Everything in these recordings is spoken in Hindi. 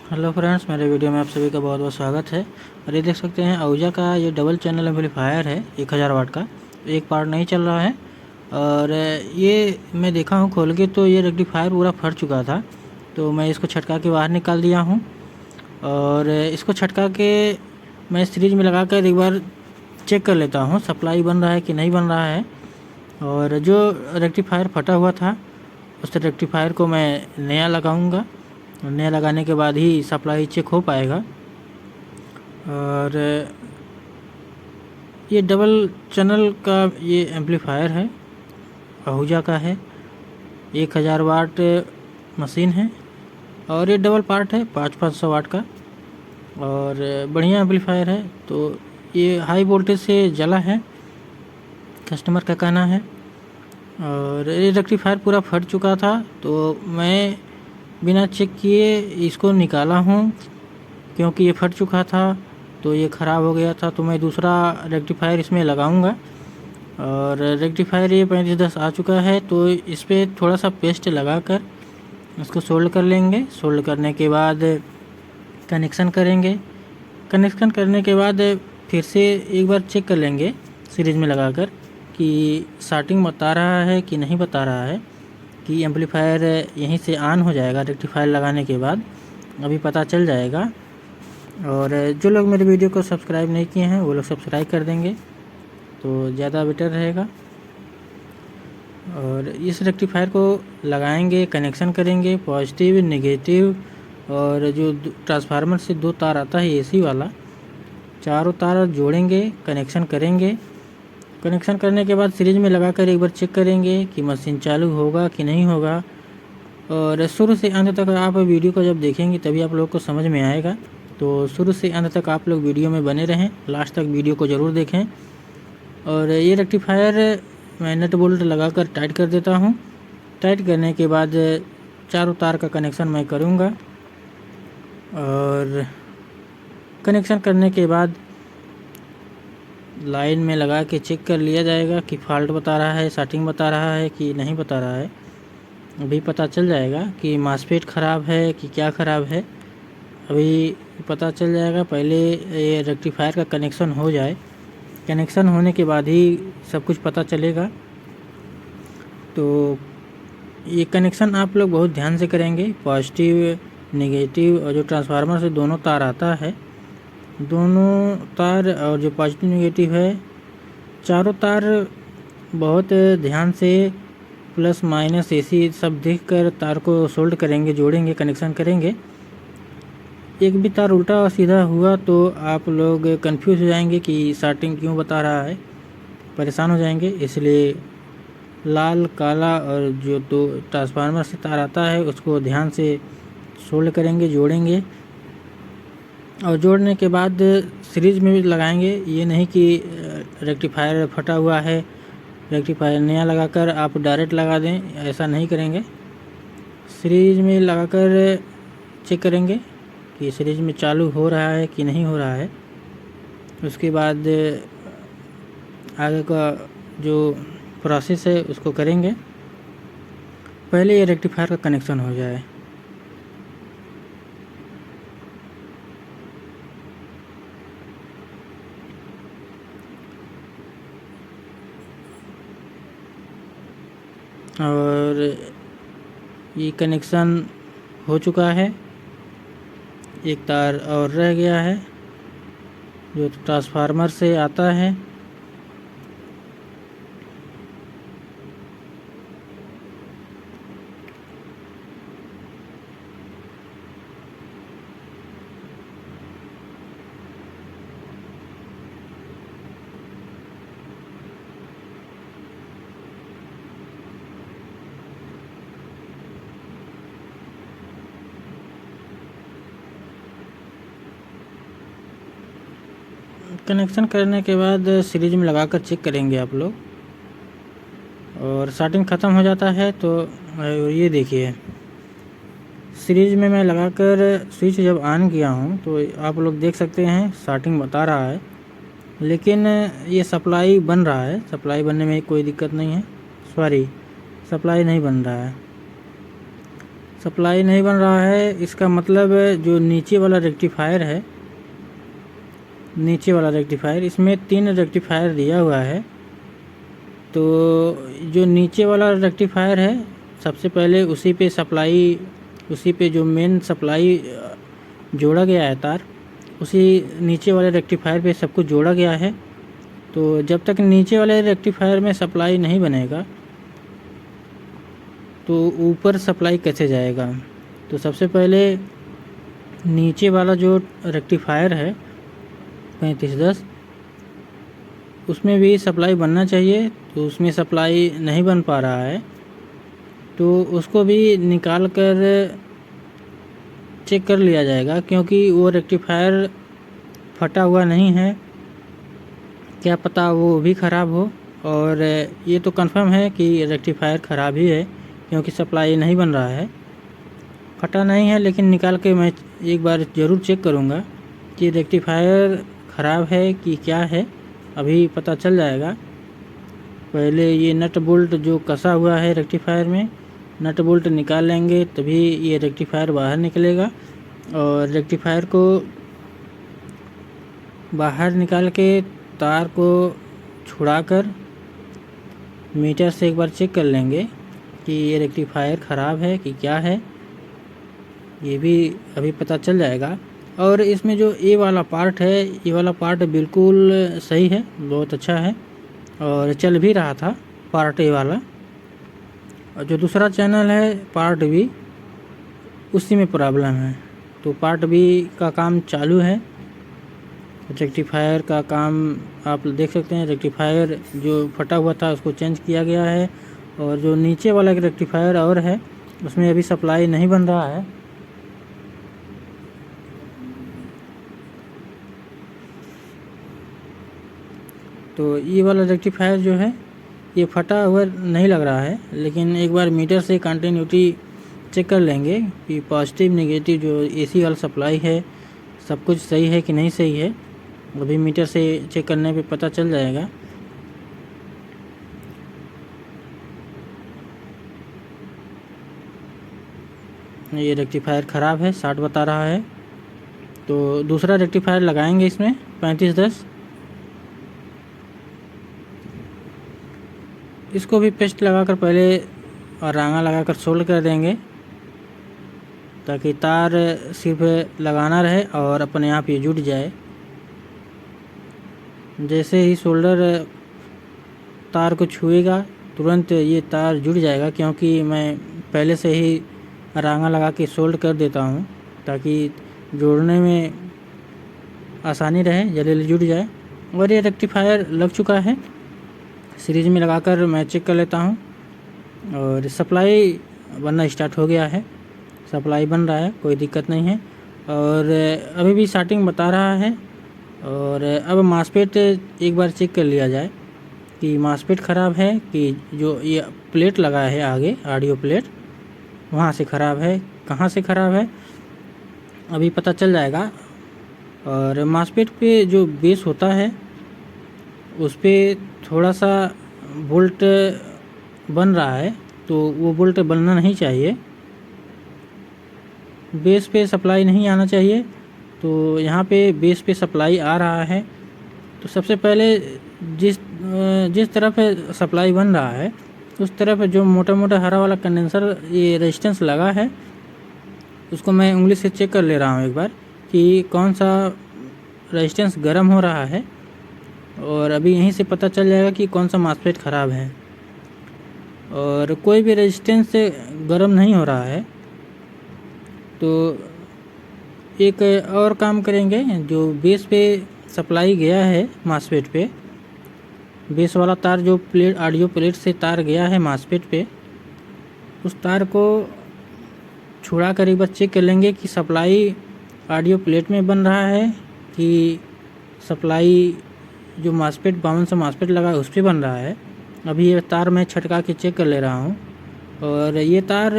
हेलो फ्रेंड्स, मेरे वीडियो में आप सभी का बहुत बहुत स्वागत है। और ये देख सकते हैं आहूजा का ये डबल चैनल एम्पलीफायर है 1000 वाट का। एक पार्ट नहीं चल रहा है और ये मैं देखा हूँ खोल के तो ये रेक्टिफायर पूरा फट चुका था। तो मैं इसको छटका के बाहर निकाल दिया हूँ और इसको छटका के मैं सीरीज में लगा कर एक बार चेक कर लेता हूँ सप्लाई बन रहा है कि नहीं बन रहा है। और जो रेक्टिफायर फटा हुआ था उस रेक्टिफायर को मैं नया लगाऊंगा। नया लगाने के बाद ही सप्लाई चेक हो पाएगा। और ये डबल चैनल का ये एम्पलीफायर है, आहूजा का है, 1000 वाट मशीन है और ये डबल पार्ट है 500 वाट का और बढ़िया एम्पलीफायर है। तो ये हाई वोल्टेज से जला है, कस्टमर का कहना है। और ये रेक्टिफायर पूरा फट चुका था तो मैं बिना चेक किए इसको निकाला हूँ, क्योंकि ये फट चुका था तो ये ख़राब हो गया था। तो मैं दूसरा रेक्टिफायर इसमें लगाऊंगा और रेक्टिफायर ये 3510 आ चुका है तो इस पर थोड़ा सा पेस्ट लगाकर इसको सोल्ड कर लेंगे। सोल्ड करने के बाद कनेक्शन करेंगे। कनेक्शन करने के बाद फिर से एक बार चेक कर लेंगे सीरीज में लगाकर कि स्टार्टिंग बता रहा है कि नहीं बता रहा है, कि एम्पलीफायर यहीं से ऑन हो जाएगा रेक्टिफायर लगाने के बाद, अभी पता चल जाएगा। और जो लोग मेरे वीडियो को सब्सक्राइब नहीं किए हैं वो लोग सब्सक्राइब कर देंगे तो ज़्यादा बेटर रहेगा। और इस रेक्टिफायर को लगाएंगे, कनेक्शन करेंगे, पॉजिटिव नेगेटिव, और जो ट्रांसफार्मर से 2 तार आता है एसी वाला, चारों तार जोड़ेंगे, कनेक्शन करेंगे। कनेक्शन करने के बाद सीरीज में लगाकर एक बार चेक करेंगे कि मशीन चालू होगा कि नहीं होगा। और शुरू से अंत तक आप वीडियो को जब देखेंगे तभी आप लोगों को समझ में आएगा। तो शुरू से अंत तक आप लोग वीडियो में बने रहें, लास्ट तक वीडियो को ज़रूर देखें। और ये रेक्टिफायर मैं नट बोल्ट लगाकर टाइट कर देता हूँ। टाइट करने के बाद चारों तार का कनेक्शन मैं करूँगा और कनेक्शन करने के बाद लाइन में लगा के चेक कर लिया जाएगा कि फॉल्ट बता रहा है, स्टार्टिंग बता रहा है कि नहीं बता रहा है। अभी पता चल जाएगा कि मासफेट ख़राब है कि क्या ख़राब है, अभी पता चल जाएगा। पहले ये रेक्टिफायर का कनेक्शन हो जाए, कनेक्शन होने के बाद ही सब कुछ पता चलेगा। तो ये कनेक्शन आप लोग बहुत ध्यान से करेंगे, पॉजिटिव नेगेटिव, और जो ट्रांसफार्मर से दोनों तार आता है, दोनों तार और जो पॉजिटिव नेगेटिव है, चारों तार बहुत ध्यान से प्लस माइनस एसी सब देखकर तार को सोल्ड करेंगे, जोड़ेंगे, कनेक्शन करेंगे। एक भी तार उल्टा और सीधा हुआ तो आप लोग कंफ्यूज हो जाएंगे कि स्टार्टिंग क्यों बता रहा है, परेशान हो जाएंगे। इसलिए लाल काला और जो दो ट्रांसफार्मर से तार आता है उसको ध्यान से सोल्ड करेंगे, जोड़ेंगे। और जोड़ने के बाद सीरीज में भी लगाएंगे। ये नहीं कि रेक्टिफायर फटा हुआ है, रेक्टिफायर नया लगाकर आप डायरेक्ट लगा दें, ऐसा नहीं करेंगे। सीरीज में लगाकर चेक करेंगे कि सीरीज में चालू हो रहा है कि नहीं हो रहा है। उसके बाद आगे का जो प्रोसेस है उसको करेंगे। पहले ये रेक्टिफायर का कनेक्शन हो जाए। और ये कनेक्शन हो चुका है, एक तार और रह गया है जो ट्रांसफार्मर से आता है। कनेक्शन करने के बाद सीरीज में लगाकर चेक करेंगे आप लोग। और स्टार्टिंग ख़त्म हो जाता है तो ये देखिए, सीरीज में मैं लगाकर स्विच जब ऑन किया हूँ तो आप लोग देख सकते हैं स्टार्टिंग बता रहा है, लेकिन ये सप्लाई बन रहा है। सप्लाई बनने में कोई दिक्कत नहीं है, सॉरी, सप्लाई नहीं बन रहा है। सप्लाई नहीं बन रहा है, इसका मतलब जो नीचे वाला रेक्टिफायर है, नीचे वाला रेक्टिफायर, इसमें 3 रेक्टिफायर दिया हुआ है। तो जो नीचे वाला रेक्टिफायर है, सबसे पहले उसी पे सप्लाई, उसी पे जो मेन सप्लाई जोड़ा गया है तार, उसी नीचे वाले रेक्टिफायर पे सब कुछ जोड़ा गया है। तो जब तक नीचे वाले रेक्टिफायर में सप्लाई नहीं बनेगा तो ऊपर सप्लाई कैसे जाएगा। तो सबसे पहले नीचे वाला जो रेक्टिफायर है 3510, उसमें भी सप्लाई बनना चाहिए, तो उसमें सप्लाई नहीं बन पा रहा है। तो उसको भी निकाल कर चेक कर लिया जाएगा, क्योंकि वो रेक्टिफायर फटा हुआ नहीं है, क्या पता वो भी ख़राब हो। और ये तो कंफर्म है कि रेक्टिफायर ख़राब ही है, क्योंकि सप्लाई नहीं बन रहा है। फटा नहीं है, लेकिन निकाल के मैं एक बार ज़रूर चेक करूँगा कि रेक्टिफायर ख़राब है कि क्या है, अभी पता चल जाएगा। पहले ये नट बोल्ट जो कसा हुआ है रेक्टिफायर में, नट बोल्ट निकाल लेंगे तभी ये रेक्टिफायर बाहर निकलेगा। और रेक्टिफायर को बाहर निकाल के तार को छुड़ाकर मीटर से एक बार चेक कर लेंगे कि ये रेक्टिफायर ख़राब है कि क्या है, ये भी अभी पता चल जाएगा। और इसमें जो ये वाला पार्ट है, ये वाला पार्ट बिल्कुल सही है, बहुत अच्छा है और चल भी रहा था पार्ट ए वाला। और जो दूसरा चैनल है पार्ट बी, उसी में प्रॉब्लम है। तो पार्ट बी का काम चालू है, रेक्टिफायर का काम आप देख सकते हैं। रेक्टिफायर जो फटा हुआ था उसको चेंज किया गया है, और जो नीचे वाला रेक्टिफायर और है उसमें अभी सप्लाई नहीं बन रहा है। तो ये वाला रेक्टिफायर जो है ये फटा हुआ नहीं लग रहा है, लेकिन एक बार मीटर से कंटिन्यूटी चेक कर लेंगे कि पॉजिटिव नेगेटिव जो एसी वाला सप्लाई है सब कुछ सही है कि नहीं सही है। अभी मीटर से चेक करने पे पता चल जाएगा। ये रेक्टिफायर ख़राब है, 60 बता रहा है। तो दूसरा रेक्टिफायर लगाएंगे इसमें 3510, इसको भी पेस्ट लगाकर पहले और रांगा लगाकर सोल्ड कर देंगे, ताकि तार सिर्फ लगाना रहे और अपने आप ये जुट जाए। जैसे ही सोल्डर तार को छुएगा तुरंत ये तार जुड़ जाएगा, क्योंकि मैं पहले से ही रांगा लगा के सोल्ड कर देता हूँ ताकि जोड़ने में आसानी रहे, जल्दी जल्दी जुड़ जाए। और ये रेक्टिफायर लग चुका है, सीरीज में लगाकर मैं चेक कर लेता हूँ। और सप्लाई बनना स्टार्ट हो गया है, सप्लाई बन रहा है, कोई दिक्कत नहीं है। और अभी भी स्टार्टिंग बता रहा है। और अब मासपेट एक बार चेक कर लिया जाए कि मासपेट ख़राब है कि जो ये प्लेट लगा है आगे, ऑडियो प्लेट, वहाँ से ख़राब है, कहाँ से ख़राब है अभी पता चल जाएगा। और मासपेट पे जो बेस होता है उस पर थोड़ा सा बोल्ट बन रहा है, तो वो बोल्ट बनना नहीं चाहिए, बेस पे सप्लाई नहीं आना चाहिए। तो यहाँ पे बेस पे सप्लाई आ रहा है। तो सबसे पहले जिस तरफ सप्लाई बन रहा है उस तरफ जो मोटा मोटा हरा वाला कंडेंसर ये रेजिस्टेंस लगा है, उसको मैं उंगली से चेक कर ले रहा हूँ एक बार कि कौन सा रेजिस्टेंस गर्म हो रहा है। और अभी यहीं से पता चल जाएगा कि कौन सा मासपेट ख़राब है। और कोई भी रेजिस्टेंस गर्म नहीं हो रहा है। तो एक और काम करेंगे, जो बेस पे सप्लाई गया है मासपेट पे, बेस वाला तार जो प्लेट ऑडियो प्लेट से तार गया है मासपेट पे, उस तार को छुड़ा कर एक बार चेक कर लेंगे कि सप्लाई ऑडियो प्लेट में बन रहा है कि सप्लाई जो मासपेट 5200 मासपेट लगा है उस पर बन रहा है। अभी ये तार मैं छटका के चेक कर ले रहा हूँ। और ये तार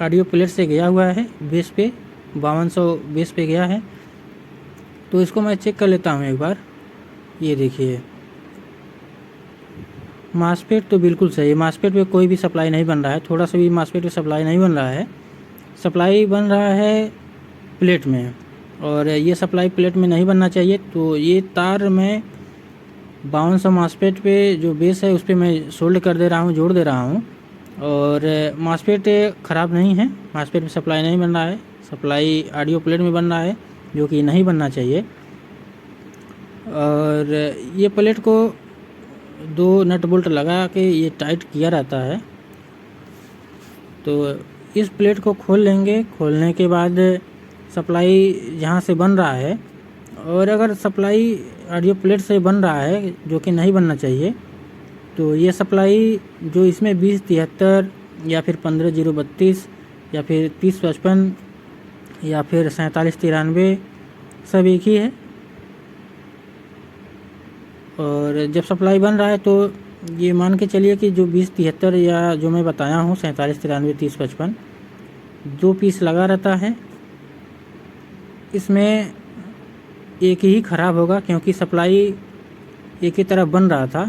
ऑडियो प्लेट से गया हुआ है बेस पे, 5200 बेस पे गया है। तो इसको मैं चेक कर लेता हूँ एक बार। ये देखिए मासपेट तो बिल्कुल सही है, मासपेट पे कोई भी सप्लाई नहीं बन रहा है, थोड़ा सा भी मासपेट पे सप्लाई नहीं बन रहा है। सप्लाई बन रहा है प्लेट में और ये सप्लाई प्लेट में नहीं बनना चाहिए। तो ये तार मैं 5200 मासपेट पे जो बेस है उस पर मैं सोल्ड कर दे रहा हूँ, जोड़ दे रहा हूँ। और मासपेट ख़राब नहीं है, मासपेट में सप्लाई नहीं बन रहा है, सप्लाई ऑडियो प्लेट में बन रहा है जो कि नहीं बनना चाहिए। और ये प्लेट को 2 नट बोल्ट लगा के ये टाइट किया रहता है। तो इस प्लेट को खोल लेंगे, खोलने के बाद सप्लाई जहाँ से बन रहा है, और अगर सप्लाई ऑडियो प्लेट से बन रहा है जो कि नहीं बनना चाहिए, तो ये सप्लाई जो इसमें 2073 या फिर 15032 या फिर 3055 या फिर 4793 सब एक ही है। और जब सप्लाई बन रहा है तो ये मान के चलिए कि जो 2073 या जो मैं बताया हूँ 4793 3055 2 पीस लगा रहता है। इसमें एक ही ख़राब होगा क्योंकि सप्लाई एक ही तरफ बन रहा था,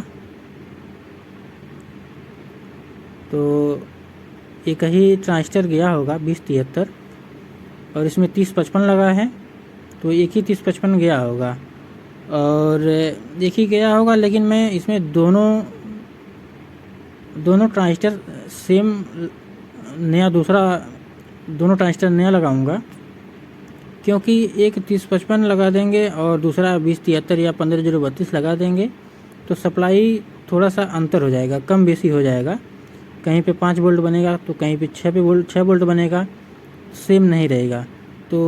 तो एक ही ट्रांजिस्टर गया होगा 2073 और इसमें 3055 लगा है तो एक ही 3055 गया होगा और एक ही गया होगा। लेकिन मैं इसमें दोनों ट्रांजिस्टर सेम नया दोनों ट्रांजिस्टर नया लगाऊंगा, क्योंकि एक 3055 लगा देंगे और दूसरा 2073 या 15032 लगा देंगे तो सप्लाई थोड़ा सा अंतर हो जाएगा, कम बेसी हो जाएगा। कहीं पे 5 वोल्ट बनेगा तो कहीं पे 6 वोल्ट बनेगा, सेम नहीं रहेगा। तो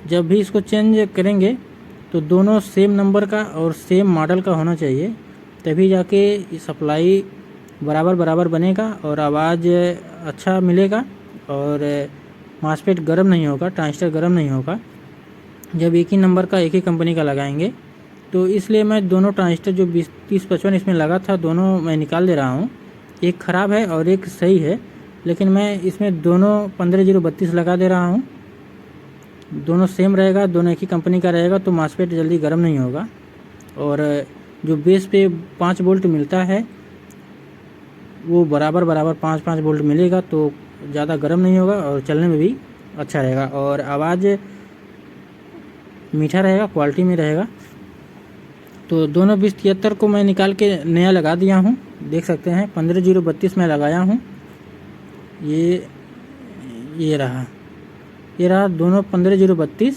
जब भी इसको चेंज करेंगे तो दोनों सेम नंबर का और सेम मॉडल का होना चाहिए, तभी जाके सप्लाई बराबर बनेगा और आवाज़ अच्छा मिलेगा और मासपेट गर्म नहीं होगा, ट्रांजिस्टर गर्म नहीं होगा जब एक ही नंबर का एक ही कंपनी का लगाएंगे। तो इसलिए मैं दोनों ट्रांजिस्टर जो 3055 इसमें लगा था दोनों मैं निकाल दे रहा हूँ। एक ख़राब है और एक सही है, लेकिन मैं इसमें दोनों 15032 लगा दे रहा हूँ। दोनों सेम रहेगा, दोनों एक ही कंपनी का रहेगा तो मासपेट जल्दी गर्म नहीं होगा। और जो बेस पे 5 वोल्ट मिलता है वो बराबर 5 वोल्ट मिलेगा तो ज़्यादा गर्म नहीं होगा और चलने में भी अच्छा रहेगा और आवाज़ मीठा रहेगा, क्वालिटी में रहेगा। तो दोनों 2073 को मैं निकाल के नया लगा दिया हूँ, देख सकते हैं 15032 में लगाया हूँ। ये रहा दोनों 15032,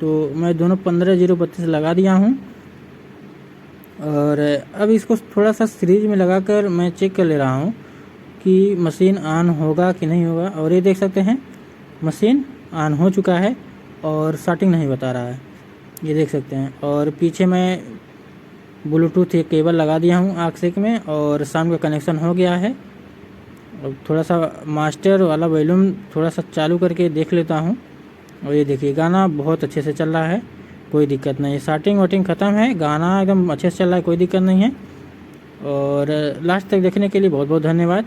तो मैं दोनों 15032 लगा दिया हूँ। और अब इसको थोड़ा सा सीरीज में लगाकर मैं चेक कर ले रहा हूँ कि मशीन ऑन होगा कि नहीं होगा। और ये देख सकते हैं मशीन ऑन हो चुका है और स्टार्टिंग नहीं बता रहा है, ये देख सकते हैं। और पीछे मैं ब्लूटूथ एक केबल लगा दिया हूँ आक्सेक में और साउंड का कनेक्शन हो गया है। अब थोड़ा सा मास्टर वाला वॉल्यूम थोड़ा सा चालू करके देख लेता हूँ और ये देखिए गाना बहुत अच्छे से चल रहा है, कोई दिक्कत नहीं है। स्टार्टिंग वोटिंग ख़त्म है, गाना एकदम अच्छे से चल रहा है, कोई दिक्कत नहीं है। और लास्ट तक देखने के लिए बहुत बहुत धन्यवाद।